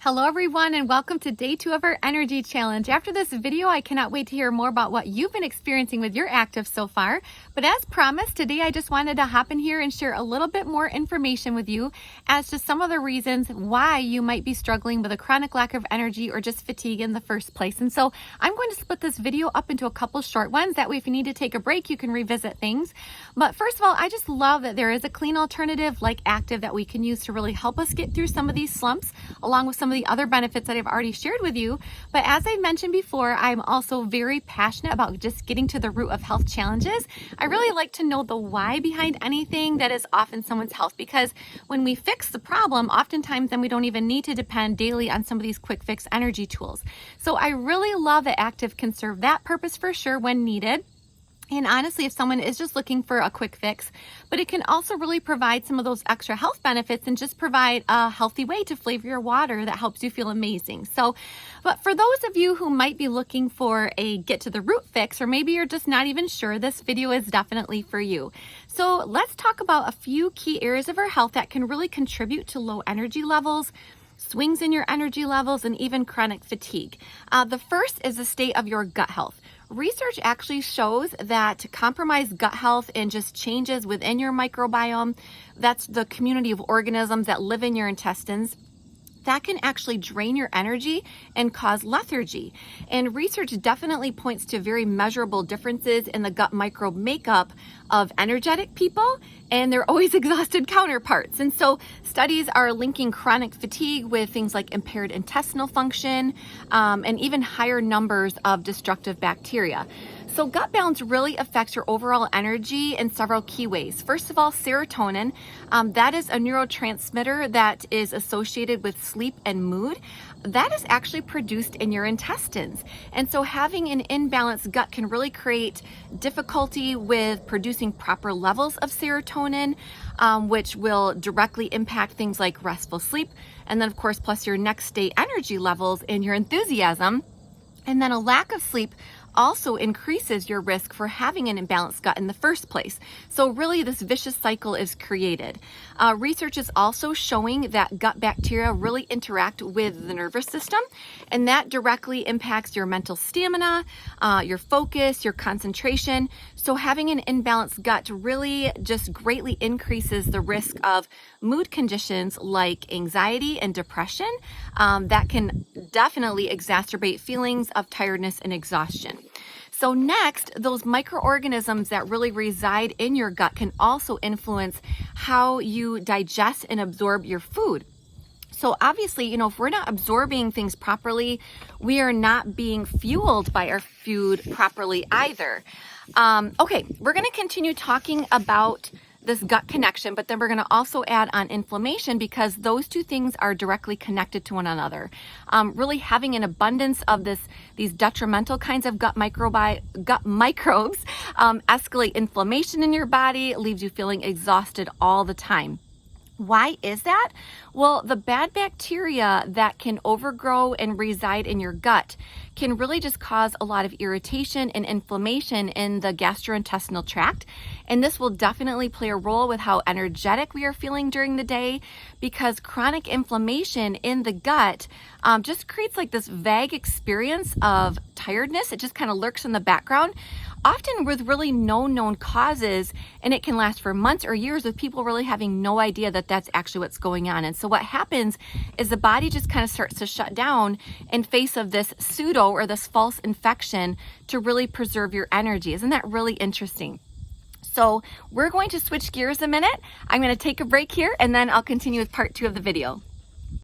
Hello everyone and welcome to day 2 of our energy challenge. After this video, I cannot wait to hear more about what you've been experiencing with your active so far. But as promised, today I just wanted to hop in here and share a little bit more information with you as to some of the reasons why you might be struggling with a chronic lack of energy or just fatigue in the first place. And so I'm going to split this video up into a couple short ones. That way if you need to take a break, you can revisit things. But first of all, I just love that there is a clean alternative like active that we can use to really help us get through some of these slumps, along with some of the other benefits that I've already shared with you. But as I mentioned before, I'm also very passionate about just getting to the root of health challenges. I really like to know the why behind anything that is off in someone's health, because when we fix the problem, oftentimes then we don't even need to depend daily on some of these quick fix energy tools. So I really love that active can serve that purpose for sure when needed. And honestly, if someone is just looking for a quick fix, but it can also really provide some of those extra health benefits and just provide a healthy way to flavor your water that helps you feel amazing. So, but for those of you who might be looking for a get to the root fix, or maybe you're just not even sure, this video is definitely for you. So let's talk about a few key areas of our health that can really contribute to low energy levels, swings in your energy levels, and even chronic fatigue. The first is the state of your gut health. Research actually shows that compromised gut health and just changes within your microbiome, that's the community of organisms that live in your intestines, that can actually drain your energy and cause lethargy. And research definitely points to very measurable differences in the gut microbe makeup of energetic people and their always exhausted counterparts. And so studies are linking chronic fatigue with things like impaired intestinal function and even higher numbers of destructive bacteria. So gut balance really affects your overall energy in several key ways. First of all, serotonin, that is a neurotransmitter that is associated with sleep and mood. That is actually produced in your intestines. And so having an imbalanced gut can really create difficulty with producing proper levels of serotonin, which will directly impact things like restful sleep. And then of course, plus your next day energy levels and your enthusiasm. And then a lack of sleep also increases your risk for having an imbalanced gut in the first place. So really this vicious cycle is created. Research is also showing that gut bacteria really interact with the nervous system, and that directly impacts your mental stamina, your focus, your concentration. So having an imbalanced gut really just greatly increases the risk of mood conditions like anxiety and depression that can definitely exacerbate feelings of tiredness and exhaustion. So next, those microorganisms that really reside in your gut can also influence how you digest and absorb your food. So obviously, if we're not absorbing things properly, we are not being fueled by our food properly either. Okay, we're going to continue talking about this gut connection, but then we're going to also add on inflammation, because those two things are directly connected to one another. Really having an abundance of these detrimental kinds of gut microbes escalate inflammation in your body, leaves you feeling exhausted all the time. Why is that? Well, the bad bacteria that can overgrow and reside in your gut can really just cause a lot of irritation and inflammation in the gastrointestinal tract. And this will definitely play a role with how energetic we are feeling during the day, because chronic inflammation in the gut just creates like this vague experience of tiredness. It just kind of lurks in the background, often with really no known causes, and it can last for months or years with people really having no idea that that's actually what's going on. And so what happens is the body just kind of starts to shut down in face of this pseudo or this false infection to really preserve your energy. Isn't that really interesting? So we're going to switch gears a minute. I'm going to take a break here, and then I'll continue with part 2 of the video.